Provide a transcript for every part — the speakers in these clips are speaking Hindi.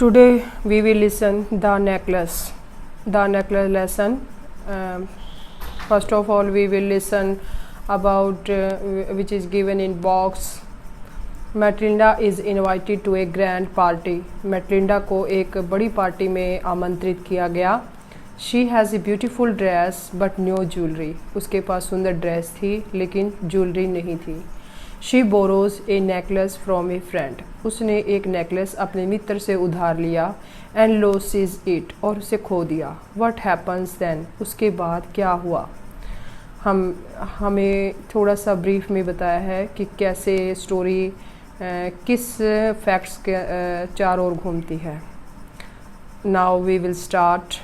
Today we will listen the necklace lesson. Um, First of all, we will listen about which is given in box. Matilda is invited to a grand party. Matilda को एक बड़ी पार्टी में आमंत्रित किया गया। She has a beautiful dress but no jewellery. उसके पास सुंदर ड्रेस थी लेकिन ज्वेलरी नहीं थी। She borrows a necklace from a friend. उसने एक नेकलेस अपने मित्र से उधार लिया। एंड लॉसेस इट, और उसे खो दिया। व्हाट हैपन्स देन, उसके बाद क्या हुआ। हमें थोड़ा सा ब्रीफ में बताया है कि कैसे स्टोरी किस फैक्ट्स के चारों ओर घूमती है। Now we will start.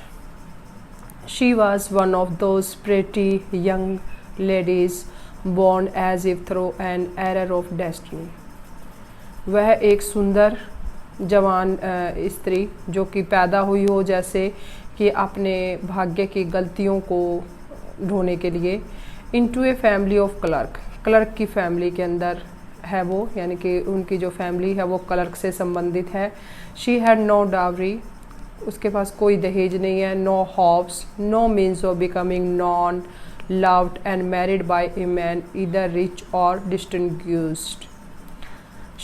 She was one of those pretty young ladies born as if through an error of destiny। वह एक सुंदर जवान स्त्री जो कि पैदा हुई हो जैसे कि अपने भाग्य की गलतियों को ढोने के लिए। Into a family of clerk की फैमिली के अंदर है वो, यानी कि उनकी जो फैमिली है वो क्लर्क से संबंधित है। शी हैड नो डावरी, उसके पास कोई दहेज नहीं है। No hopes, no means of becoming known loved and married by a man either rich or distinguished।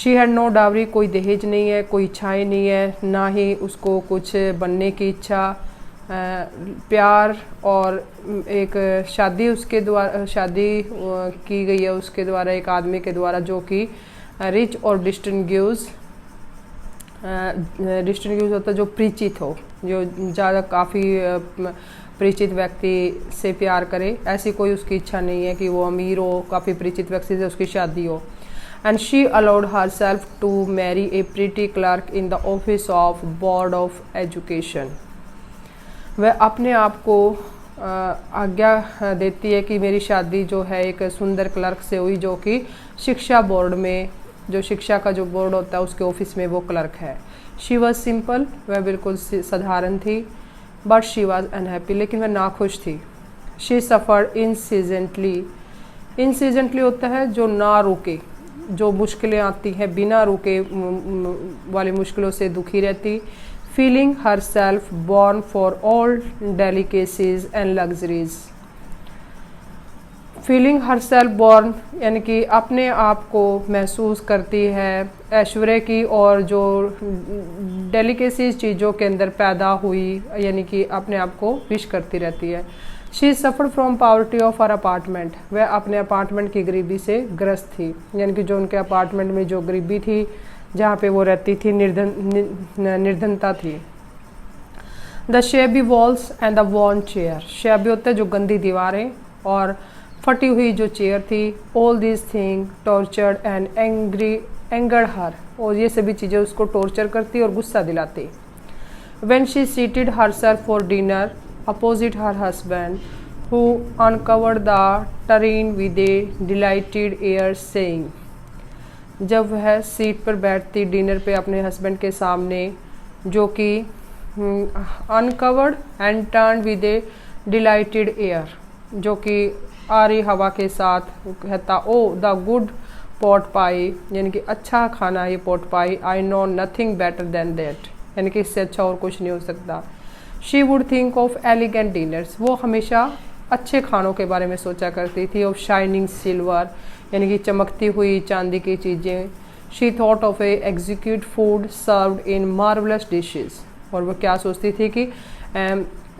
She had no dowry, कोई दहेज नहीं है, कोई इच्छाएं नहीं है, ना ही उसको कुछ बनने की इच्छा। प्यार और एक शादी उसके द्वारा शादी की गई है उसके द्वारा, एक आदमी के द्वारा जो कि रिच और डिस्टिंग्यूज होता है, जो परिचित हो, जो ज़्यादा काफ़ी परिचित व्यक्ति से प्यार करे। ऐसी कोई उसकी इच्छा नहीं है कि वो अमीर हो, काफ़ी परिचित व्यक्ति से उसकी शादी हो। And she allowed herself to marry a pretty clerk in the office of board of education. वह अपने आप को आज्ञा देती है कि मेरी शादी जो है एक सुंदर क्लर्क से हुई जो कि शिक्षा बोर्ड में, जो शिक्षा का जो बोर्ड होता है उसके ऑफिस में वो क्लर्क है। शी वॉज सिंपल, वह बिल्कुल साधारण थी। बट शी वॉज अनहैप्पी, लेकिन वह नाखुश थी। शी सफ़र्ड इंसीजेंटली होता है जो ना रुके, जो मुश्किलें आती हैं बिना रुके वाली मुश्किलों से दुखी रहती। Feeling her self born for all delicacies and luxuries. Feeling her self born यानी कि अपने आप को महसूस करती है ऐश्वर्य की और जो डेलिकेसीज चीज़ों के अंदर पैदा हुई, यानी कि अपने आप को विश करती रहती है। She suffered from poverty of her apartment. वह अपने अपार्टमेंट की गरीबी से ग्रस्त थी, यानी कि जो उनके अपार्टमेंट में जो गरीबी थी, जहाँ पे वो रहती थी, निर्धनता थी। The shabby walls and the worn chair. Shabby होता है जो गंदी दीवारें और फटी हुई जो चेयर थी। All this thing tortured and angered her, और ये सभी चीज़ें उसको टॉर्चर करती और गुस्सा दिलाती। When she seated herself for dinner opposite her husband who uncovered the tureen with A dilated air saying. जब वह सीट पर बैठती डिनर पे अपने हस्बैंड के सामने, जो कि uncovered and turn with A dilated air, जो कि आ रही हवा के साथ कहता, ओ द गुड पॉट पाई, यानी कि अच्छा खाना ये pot pi. I know nothing better than that, यानी कि इससे अच्छा और कुछ नहीं हो सकता। She would think of elegant dinners. वो हमेशा अच्छे खानों के बारे में सोचा करती थी। ऑफ शाइनिंग सिल्वर, यानी कि चमकती हुई चांदी की चीज़ें। She thought of A execute food served in marvellous dishes. और वो क्या सोचती थी कि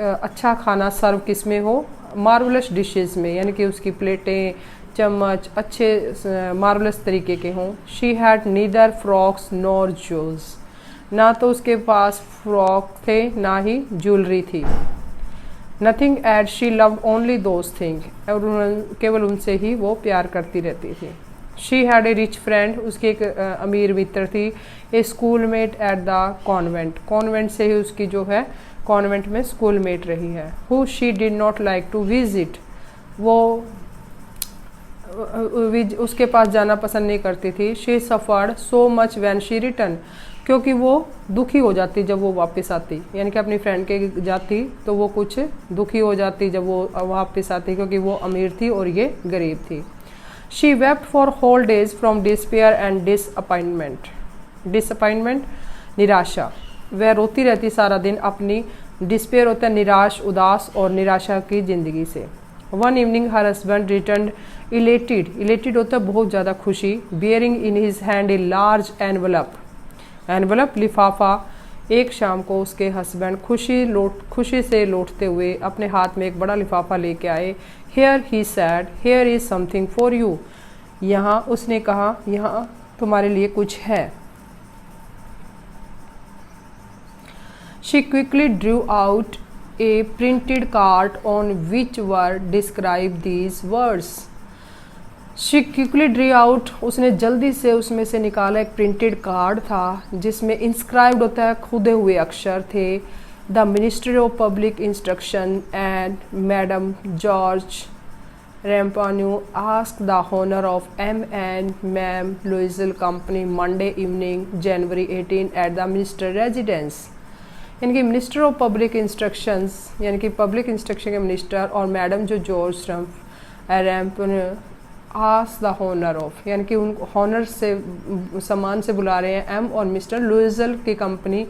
अच्छा खाना सर्व किस में हो, मार्वलस डिशेस में, यानी कि उसकी प्लेटें चम्मच अच्छे मार्वलस तरीके के हों। She had neither frocks nor jewels. ना तो उसके पास फ्रॉक थे ना ही ज्वेलरी थी। Nothing and she loved only those thing, और केवल उनसे ही वो प्यार करती रहती थी। She had a rich friend, उसकी एक अमीर मित्र थी। A schoolmate at the convent, convent से ही उसकी जो है कॉन्वेंट में स्कूल मेट रही है। Who she did not like to visit, वो उसके पास जाना पसंद नहीं करती थी। She suffered so much when she return, क्योंकि वो दुखी हो जाती जब वो वापस आती, यानी कि अपनी फ्रेंड के जाती तो वो कुछ दुखी हो जाती जब वो वापस आती, क्योंकि वो अमीर थी और ये गरीब थी। She wept for whole days from despair and disappointment, निराशा। वह रोती रहती सारा दिन अपनी डिस्पेयर होता है निराश, उदास और निराशा की ज़िंदगी से। One evening her husband return elated, elated होता है बहुत ज़्यादा खुशी, bearing in his hand a large envelope, envelope लिफाफा। एक शाम को उसके हस्बैंड खुशी से लौटते हुए अपने हाथ में एक बड़ा लिफाफा लेके आए। Here he said, here is something for you, यहाँ उसने कहा यहाँ तुम्हारे लिए कुछ है। She quickly drew out a printed card on which were described these words. She quickly drew out, उसने जल्दी से उसमें से निकाला एक प्रिंटेड कार्ड था जिसमें इंस्क्राइब्ड होता है खुदे हुए अक्षर थे। The minister of public instruction and madam George Ramponneau ask the honor of M and Ma'am Loisel Company Monday evening January 18 at the minister residence। यानी कि मिनिस्टर ऑफ पब्लिक इंस्ट्रक्शंस यानी कि पब्लिक इंस्ट्रक्शन के मिनिस्टर और मैडम जो George Ramp ask the honour of, यानी कि उन हॉनर से सम्मान से बुला रहे हैं एम और मिस्टर लुइजल की कंपनी,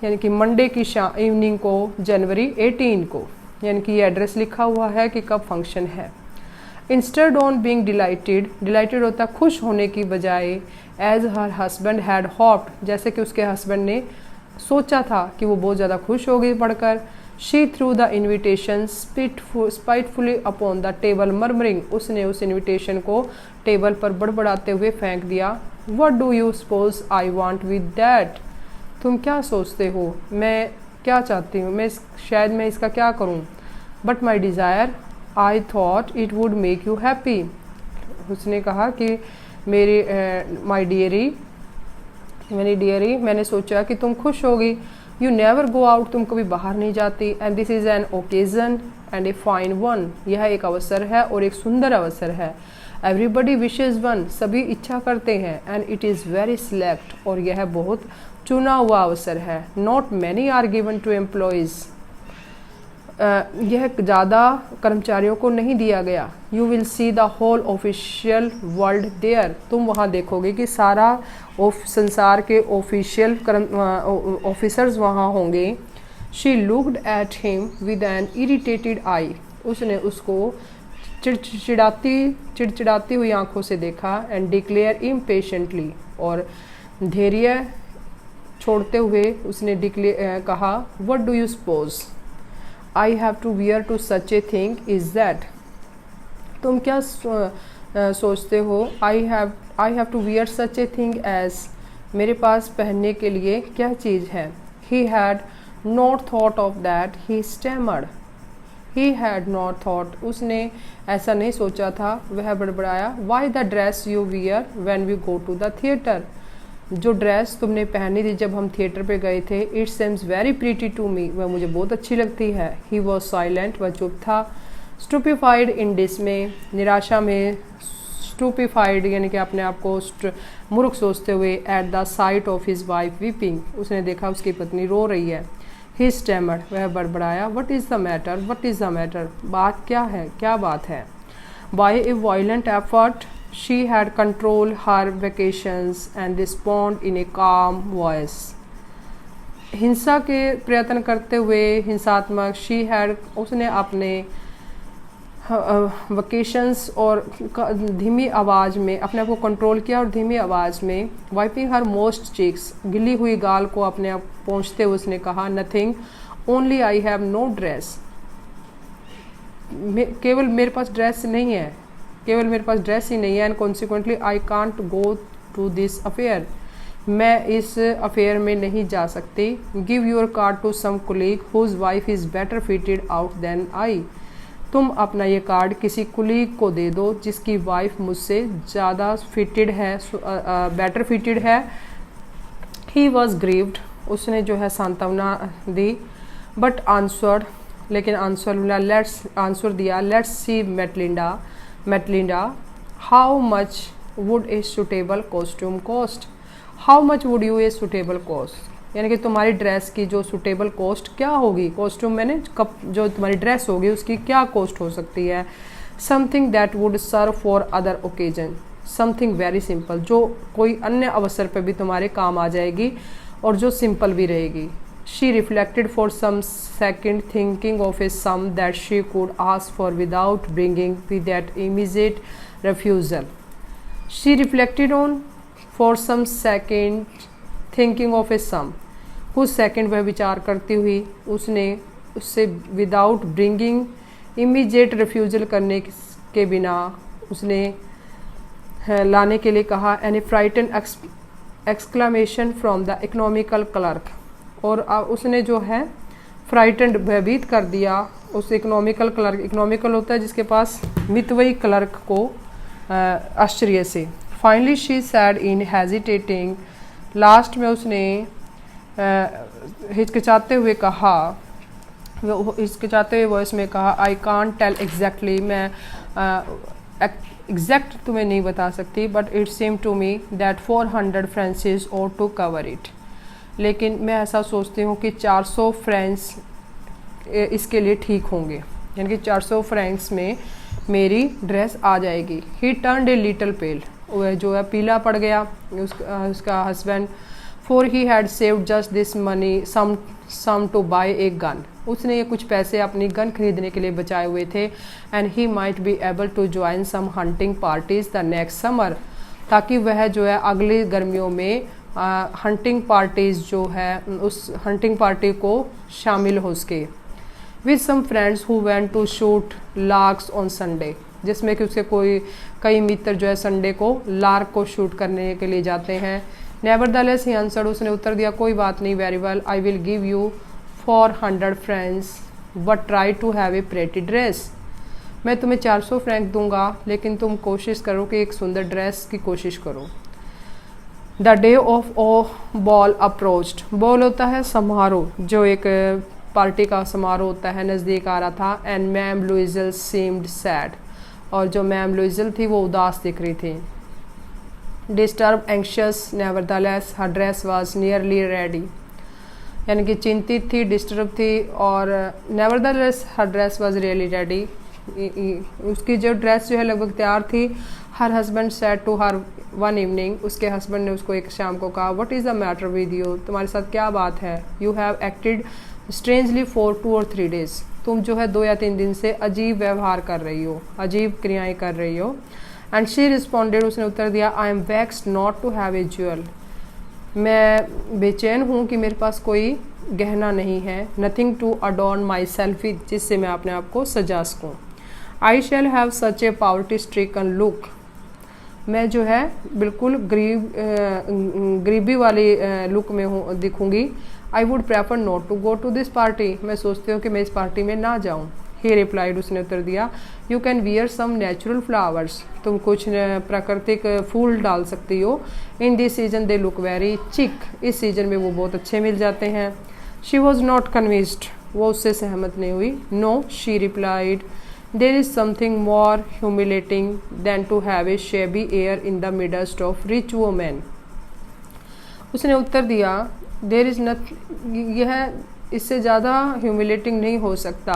यानी कि मंडे की इवनिंग को जनवरी 18 को, यानी कि ये एड्रेस लिखा हुआ है कि कब फंक्शन है। Instead on being delighted, delighted होता है खुश होने की बजाय, as her husband had hoped, जैसे कि उसके हस्बैंड ने सोचा था कि वो बहुत ज़्यादा खुश हो गई पढ़कर। She threw the invitation spitefully upon the table murmuring, उसने उस इन्विटेशन को टेबल पर बड़बड़ाते हुए फेंक दिया। What do you suppose I want with that, तुम क्या सोचते हो मैं क्या चाहती हूँ, शायद मैं इसका क्या करूँ। But my desire I thought it would make you happy, उसने कहा कि माई डियरी मैंने सोचा कि तुम खुश होगी। यू नेवर गो आउट, तुम कभी बाहर नहीं जाती। And this is an occasion and a fine one, यह एक अवसर है और एक सुंदर अवसर है। एवरीबडी विशेज वन, सभी इच्छा करते हैं। And it is very select, और यह बहुत चुना हुआ अवसर है। Not many are given to employees, यह ज़्यादा कर्मचारियों को नहीं दिया गया। You will see the whole official world there, तुम वहाँ देखोगे कि सारा संसार के ऑफिशियल ऑफिसर्स वहाँ होंगे। She looked at him with an irritated eye, उसने उसको चिड़चिड़ाती हुई आंखों से देखा। एंड डिक्लेयर इम्पेशेंटली, और धैर्य छोड़ते हुए उसने कहा, what do you suppose I have to wear to such a thing is that, तुम क्या सोचते हो। I have to wear such a thing as, मेरे पास पहनने के लिए क्या चीज़ है। He had not thought of that, he stammered. He had not thought, उसने ऐसा नहीं सोचा था, वह बड़बड़ाया। Why the dress you wear when we go to the theatre, जो ड्रेस तुमने पहनी थी जब हम थिएटर पे गए थे। It seems very pretty to me, वह मुझे बहुत अच्छी लगती है। ही वॉज साइलेंट, वह चुप था। स्टूपिफाइड इन डिसमे, निराशा में। स्टूपिफाइड यानी कि अपने आप को मूर्ख सोचते हुए। At the site of his wife weeping, उसने देखा उसकी पत्नी रो रही है। ही स्टैमर्ड, वह बड़बड़ाया। What is the matter, what is the matter, बात क्या है, क्या बात है। By a violent effort she had controlled her vacations and respond in a calm voice, हिंसा के प्रयत्न करते हुए हिंसात्मक। she had, उसने अपने वकेशंस और धीमी आवाज़ में अपने आप को कंट्रोल किया और धीमी आवाज़ में। वाइपिंग हर मोस्ट चीक्स, गिली हुई गाल को अपने आप पहुँचते हुए उसने कहा, nothing only I have no dress, केवल मेरे पास ड्रेस नहीं है, केवल मेरे पास ड्रेस ही नहीं है। And consequently I can't go to this affair, मैं इस अफेयर में नहीं जा सकती। Give your card to some colleague whose wife is better fitted out than I, तुम अपना ये कार्ड किसी कुलीग को दे दो जिसकी वाइफ मुझसे ज़्यादा फिटेड है, बेटर फिटेड है। ही वॉज ग्रीव्ड, उसने जो है सांत्वना दी। बट आंसर्ड, लेकिन आंसर दिया। Let's see Mathilde, how much would a suitable costume cost, how much would you a suitable cost, यानी कि तुम्हारी ड्रेस की जो सुटेबल कॉस्ट क्या होगी। कॉस्ट्यूम मैंने कब जो तुम्हारी ड्रेस होगी उसकी क्या कॉस्ट हो सकती है। Something that would serve for other occasion, something very simple, जो कोई अन्य अवसर पर भी तुम्हारे काम आ जाएगी। और जो सिंपल भी रहेगी। She reflected for some second thinking of a sum that she could ask for without bringing with that immediate refusal. She reflected on for some second thinking of a sum, कुछ सेकंड वह विचार करती हुई उसने उससे विदाउट ब्रिंगिंग इमीजिएट रिफ्यूज़ल करने के बिना उसने लाने के लिए कहा। An a frightened exclamation from the economical clerk, और उसने जो है फ्राइटेंड भयभीत कर दिया उस इकोनॉमिकल क्लर्क, इकोनॉमिकल होता है जिसके पास मितव्ययी क्लर्क को आश्चर्य से। Finally she said in hesitating, last में उसने हिचकिचाते हुए कहा, हिचकिचाते हुए वॉइस में कहा, आई कांट टेल एग्जैक्टली, मैं एग्जैक्ट तुम्हें नहीं बता सकती, but it seem to me that 400 francs और टू कवर इट, लेकिन मैं ऐसा सोचती हूँ कि 400 फ्रेंच इसके लिए ठीक होंगे, यानी कि 400 फ्रेंच में मेरी ड्रेस आ जाएगी। ही टर्न्ड ए लिटिल पेल, वह जो है पीला पड़ गया उसका husband. For he had saved just this money sum to buy a gun, उसने ये कुछ पैसे अपनी गन खरीदने के लिए बचाए हुए थे। And he might be able to join some hunting parties the next summer, ताकि वह जो है अगली गर्मियों में हंटिंग पार्टीज जो है उस हंटिंग पार्टी को शामिल हो सके। With some friends who went to shoot larks on Sunday, जिसमें कि उसके कई मित्र जो है संडे को लार्क को शूट करने के लिए जाते हैं। नेवरदलेस ही आंसर्ड, उसने उत्तर दिया, कोई बात नहीं, very well, I will give you 400 francs but try to have a pretty dress, मैं तुम्हें 400 फ्रैंक दूंगा, लेकिन तुम कोशिश करो कि एक सुंदर ड्रेस की कोशिश करो। द डे ऑफ ओ बॉल अप्रोच्ड, बॉल होता है समारोह, जो एक पार्टी का समारोह होता है, नज़दीक आ रहा था। एंड मैम लुइजल सीम्ड सैड, और जो मैम लुइजल थी वो उदास दिख रही थी। Disturb anxious nevertheless her dress was nearly ready, यानी कि चिंतित थी, डिस्टर्ब थी, और nevertheless her dress was really ready, उसकी जो ड्रेस जो है लगभग तैयार थी। Her husband said to her one evening, उसके हस्बैंड ने उसको एक शाम को कहा, what is the matter with you, तुम्हारे साथ क्या बात है। You have acted strangely for 2 or 3 days, तुम जो है 2 या 3 दिन से अजीब व्यवहार कर रही हो, अजीब क्रियाएं कर रही हो। एंड शी रिस्पॉन्डेड, उसने उत्तर दिया, I am vexed not to have a jewel, मैं बेचैन हूँ कि मेरे पास कोई गहना नहीं है। Nothing to adorn myself with, जिससे मैं अपने आप को सजा सकूँ। I shall have such a poverty stricken look, मैं जो है बिल्कुल गरीबी वाली लुक में हूँ दिखूंगी। I would prefer not to go to this party, मैं सोचती हूँ कि मैं इस पार्टी में ना जाऊँ। ही रिप्लाइड, उसने उत्तर दिया, you can wear some natural flowers, तुम कुछ प्राकृतिक फूल डाल सकती हो। In this season they look very chic, इस सीजन में वो बहुत अच्छे मिल जाते हैं। शी वॉज नॉट कन्विंस्ड, वो उससे सहमत नहीं हुई। No, she replied, there is something more humiliating than to have a shabby air in the midst of rich women, उसने उत्तर दिया, देर इज नथ, यह इससे ज़्यादा ह्यूमिलेटिंग नहीं हो सकता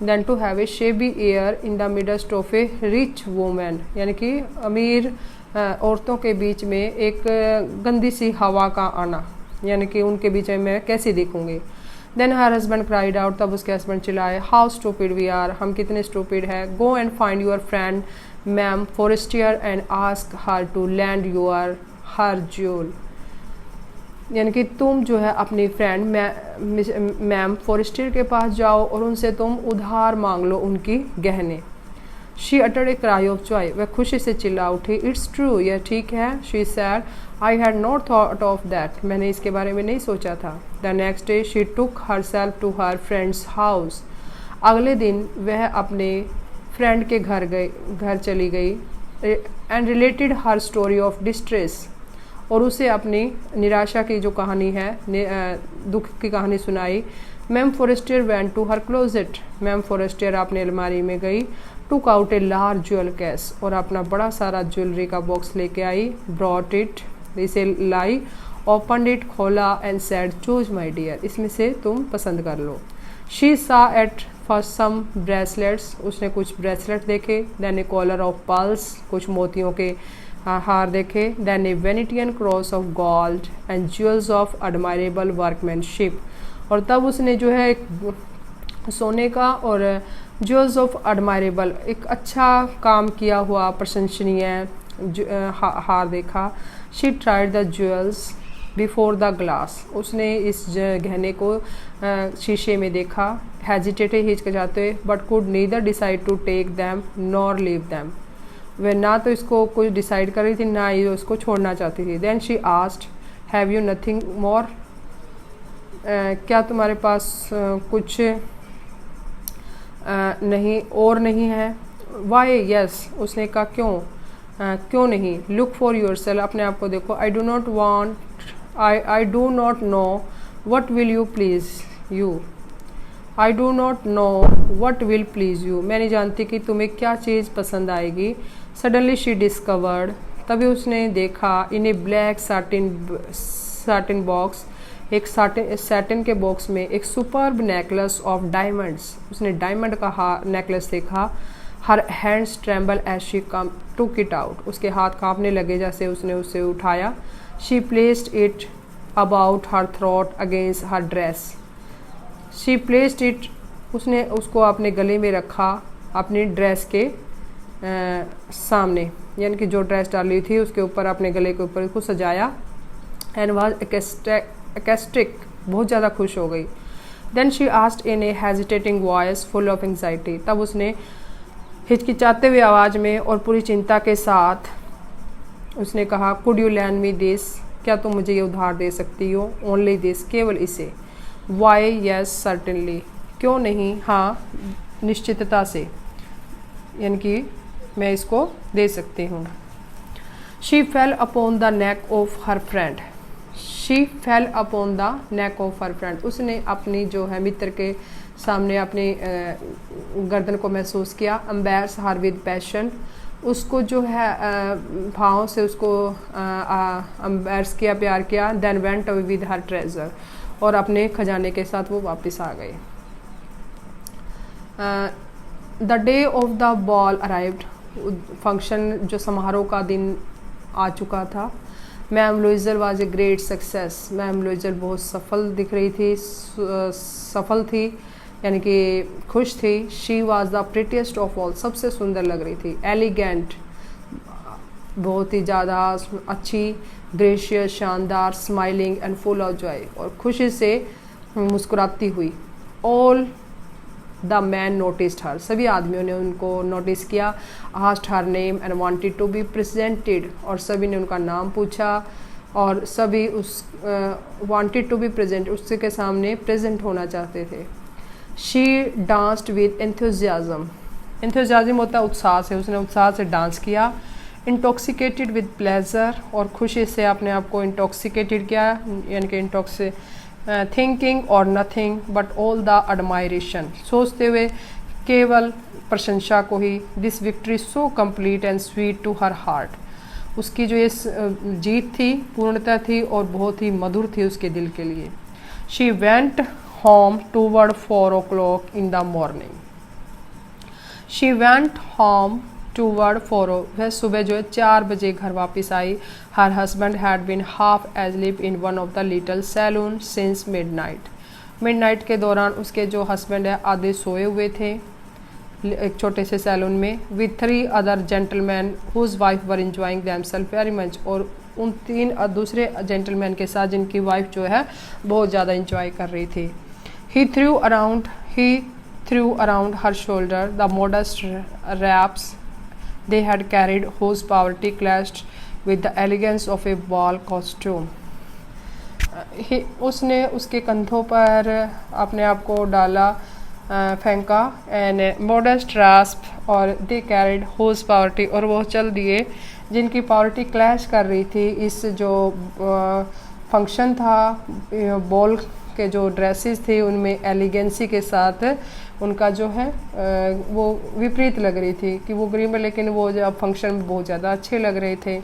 than to have a shabby air in the midst of a rich women, यानी कि अमीर औरतों के बीच में एक गंदी सी हवा का आना, यानी कि उनके बीच में मैं कैसी दिखूंगी। Then her husband cried out, तब उसके हस्बैंड चिल्लाए, हाउ स्टूपिड वी आर, हम कितने स्टूपिड है। Go and find your friend ma'am Forestier and ask her to lend your her jewel, यानी कि तुम जो है अपनी फ्रेंड मैम फॉरेस्टियर के पास जाओ और उनसे तुम उधार मांग लो उनकी गहने। She uttered a cry of Joy, वह खुशी से चिल्ला उठी, इट्स ट्रू, यह ठीक है। She said, I had not thought of that, मैंने इसके बारे में नहीं सोचा था। The next day she took herself to her friends house, अगले दिन वह अपने फ्रेंड के घर चली गई। And related her story of distress, और उसे अपनी निराशा की जो कहानी है, दुख की कहानी सुनाई। Ma'am Forestier went to her closet, ma'am Forestier अपने अलमारी में गई। Took out a large jewel case, और अपना बड़ा सारा ज्वेलरी का बॉक्स लेके आई। ब्रॉट इट, इसे लाई, ओपन इट, खोला, and said, choose my dear, इसमें से तुम पसंद कर लो। She saw at first some bracelets, उसने कुछ ब्रेसलेट देखे। Then a collar of pearls, कुछ मोतियों के हार देखे। Then a Venetian cross of gold and jewels of admirable workmanship, और तब उसने जो है सोने का और ज्वेल्स ऑफ एडमायरेबल, एक अच्छा काम किया हुआ प्रशंसनीय हार देखा। She tried the jewels before the glass, उसने इस गहने को शीशे में देखा, हेजिटेटेड हिचकिचाते, but could neither decide to take them nor leave them, वह ना तो इसको कुछ डिसाइड कर रही थी ना ही उसको छोड़ना चाहती थी। Then she asked have you nothing more, क्या तुम्हारे पास कुछ नहीं और नहीं है। वाई यस, उसने कहा क्यों, क्यों नहीं। लुक फॉर योर सेल्फ, अपने आप को देखो। I do not know what will you please you, I do not know what will please you, मैं नहीं जानती कि तुम्हें क्या चीज़ पसंद आएगी। सडनली शी डिस्कवर्ड, तभी उसने देखा, in a black satin box, एक सैटिन के बॉक्स में एक सुपर्ब नेकलेस ऑफ डायमंड्स, उसने डायमंड का नेकलेस देखा। Her hands tremble as she come took it out, उसके हाथ कांपने लगे जैसे उसने उसे उठाया। She placed it about her throat against her dress, she placed it, उसने उसको अपने गले में रखा अपनी ड्रेस के सामने, यानी कि जो ड्रेस डाली थी उसके ऊपर, अपने गले के ऊपर उसको सजाया। एंड वाज एक्स्ट्रिक, बहुत ज़्यादा खुश हो गई। Then she asked in a hesitating voice full of anxiety, तब उसने हिचकिचाते हुए आवाज़ में और पूरी चिंता के साथ उसने कहा, could you land me this, क्या तुम मुझे ये उधार दे सकती हो। ओनली दिस, केवल इसे। वाई यस सर्टेनली, क्यों नहीं, हाँ निश्चितता से, यानी कि मैं इसको दे सकती हूँ। She fail upon the neck of her friend, she fail upon the neck of her friend, उसने अपनी जो है मित्र के सामने अपनी गर्दन को महसूस किया। एम्बैरस हर विद पैशन, उसको जो है भावों से उसको एम्बैरस किया, प्यार किया। Then went away with her treasure, और अपने खजाने के साथ वो वापस आ गए। The day of the ball arrived, function जो समारोह का दिन आ चुका था। Ma'am Loisel was a great success, ma'am Loisel बहुत सफल दिख रही थी, सफल थी, यानी कि खुश थी। She was the prettiest of all, सबसे सुंदर लग रही थी। एलिगेंट, बहुत ही ज़्यादा अच्छी। ग्रेशियस, शानदार। Smiling and full of joy, और खुशी से मुस्कुराती हुई। All the men noticed her, सभी आदमियों ने उनको नोटिस किया। Asked her name and wanted to be presented, और सभी ने उनका नाम पूछा और सभी उस वांटेड टू बी प्रेजेंट, उसके सामने प्रेजेंट होना चाहते थे। She danced with enthusiasm, enthusiasm होता है उत्साह से, उसने उत्साह से डांस किया। इंटॉक्सिकेटेड विद प्लेजर, और खुशी से अपने आप को इंटॉक्सिकेटेड किया, यानी कि थिंकिंग और nothing but all the admiration, सोचते हुए केवल प्रशंसा को ही। This victory so complete and sweet to her heart, उसकी जो ये जीत थी पूर्णता थी और बहुत ही मधुर थी उसके दिल के लिए। She went home toward 4 o'clock in the morning, she went home toward 4, वह सुबह जो है 4 बजे घर वापस आई। Her husband had been half asleep in one of the little salon since midnight के दौरान उसके जो हस्बैंड है आधे सोए हुए थे एक छोटे से सैलून में। With 3 other gentleman whose wife were enjoying themselves very much, और उन 3 दूसरे जेंटलमैन के साथ जिनकी वाइफ जो है बहुत ज़्यादा इंजॉय कर रही थी। He threw around her shoulder the modest wraps they had carried, whose poverty clashed with the elegance of a ball costume. उसने उसके कंधों पर अपने आप को डाला, फेंका। एंड modest wraps, और they carried whose poverty, और वो चल दिए जिनकी पावर्टी क्लैश कर रही थी। इस जो फंक्शन था, बॉल के जो ड्रेसेस थे उनमें एलिगेंसी के साथ उनका जो है वो विपरीत लग रही थी कि वो गरीब है, लेकिन वो जब फंक्शन में बहुत ज़्यादा अच्छे लग रहे थे।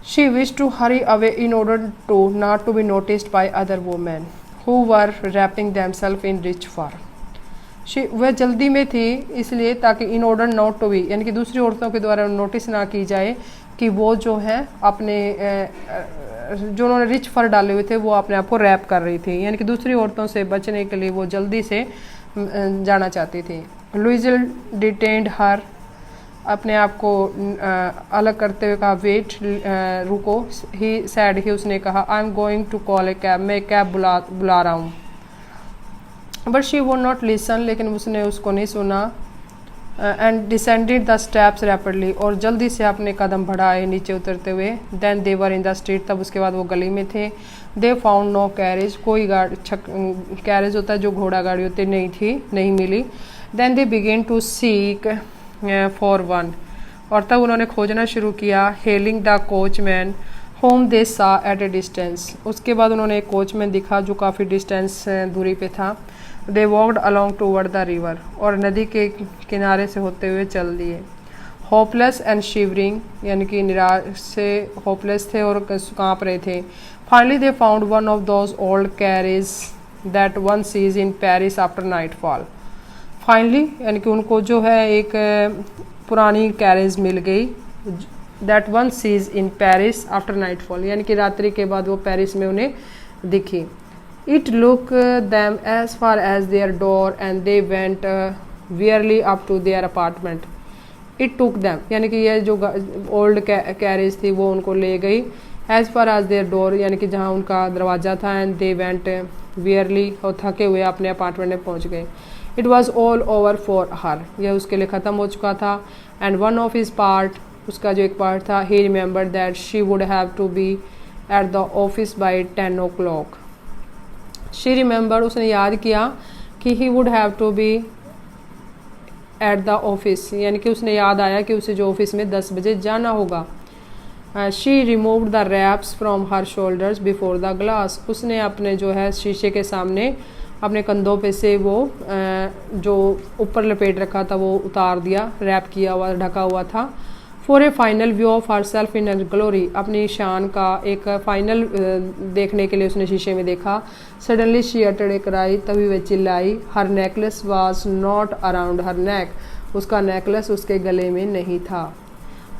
She wish to hurry away in order to not to be noticed by other women who were wrapping themselves in rich fur. वह जल्दी में थी इसलिए ताकि in order not to be, यानी कि दूसरी औरतों के द्वारा नोटिस ना की जाए, कि वो जो है अपने जो उन्होंने रिच फर डाले हुए थे वो अपने आप को रैप कर रही थी, यानी कि दूसरी औरतों से बचने के लिए वो जल्दी से जाना चाहती थी। लुइजल डिटेन्ड हर, अपने आप को अलग करते हुए कहा वेट, रुको। ही सैड, ही उसने कहा I am going to call a cab, मैं कैब बुला रहा हूँ। But she would not listen, लेकिन उसने उसको नहीं सुना। And descended the steps rapidly, और जल्दी से अपने कदम बढ़ाए नीचे उतरते हुए। Then they were in the street, तब उसके बाद वो गली में थे। दे फाउंड नो कैरेज, कोई कैरेज होता है जो घोड़ा गाड़ी होती नहीं मिली। Then they begin to seek for one, और तब उन्होंने खोजना शुरू किया। हेलिंग द कोचमैन होम दे सा एट ए डिस्टेंस, उसके बाद उन्होंने एक कोचमैन दिखा जो काफ़ी डिस्टेंस दूरी पे था। They walked along toward the river, और नदी के किनारे से होते हुए चल दिए। होपलेस एंड शिवरिंग, यानी कि निराश से होपलेस थे और काँप रहे थे। Finally they found one of those old carriage that one seize in Paris after nightfall. Finally यानी कि उनको जो है एक पुरानी कैरेज मिल गई, that one seize in Paris after nightfall, यानी कि रात्रि के बाद वो पेरिस में उन्हें दिखी। It look them as far as their door and they went wearily up to their apartment. It took them, यानी कि ये जो ओल्ड कैरेज थी वो उनको ले गई as far as their door, यानी कि जहाँ उनका दरवाज़ा था। एंड दे वेंट वियरली, और थके हुए अपने अपार्टमेंट में पहुँच गए। It was all over for her, यह उसके लिए ख़त्म हो चुका था। And one of his part, उसका जो एक पार्ट था, he remember that she would have to be at the office by 10 o'clock। She remember, उसने याद किया कि he would have to be at the office, यानी कि उसने याद आया कि उसे जो ऑफिस में 10 बजे जाना होगा। She removed the wraps from her shoulders before the glass, उसने अपने जो है शीशे के सामने अपने कंधों पे से वो जो ऊपर लपेट रखा था वो उतार दिया, रैप किया हुआ ढका हुआ था। For A final view of her self in glory, अपनी शान का एक फाइनल देखने के लिए उसने शीशे में देखा। Suddenly she uttered a cry, तभी वह चिल्लाई। Her necklace was not around her neck, उसका नेकलेस उसके गले में नहीं था।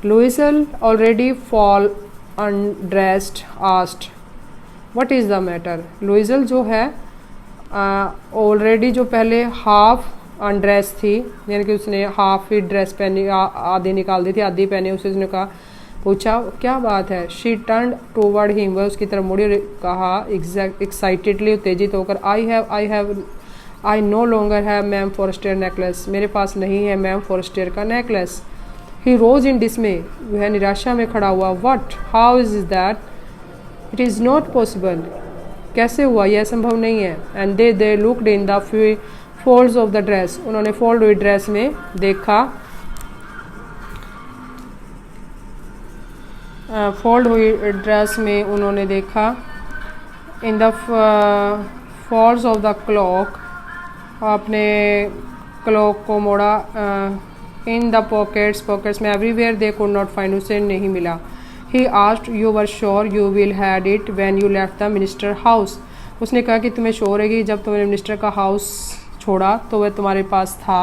Loisel already half undressed asked what is the matter. Loisel जो है ऑलरेडी जो पहले हाफ अनड्रेस थी, यानी कि उसने हाफ ही ड्रेस पहनी, आधी निकाल दी थी, आधी पहनी, उसने कहा, पूछा क्या बात है। शी टर्न टूवर्ड हिम, वह उसकी तरफ मुड़ी, कहा एक्साइटेडली, उत्तेजित होकर, I no longer have ma'am Forestier necklace, मेरे पास नहीं है मैम फॉरेस्टर का necklace. He rose in dismay, वह निराशा में खड़ा हुआ। What, how is that, it is not possible, कैसे हुआ, यह संभव नहीं है। And they looked in the folds of the dress, उन्होंने फोल्ड हुई ड्रेस में देखा, फोल्ड हुई ड्रेस में उन्होंने देखा। In the folds of the cloak, अपने क्लॉक को मोड़ा। इन द पॉकेट्स में, everywhere they could not find, उसे नहीं मिला। He asked you were sure you will had it when you left the minister house, उसने कहा कि तुम्हें श्योर है कि जब तुमने मिनिस्टर का हाउस छोड़ा तो वह तुम्हारे पास था।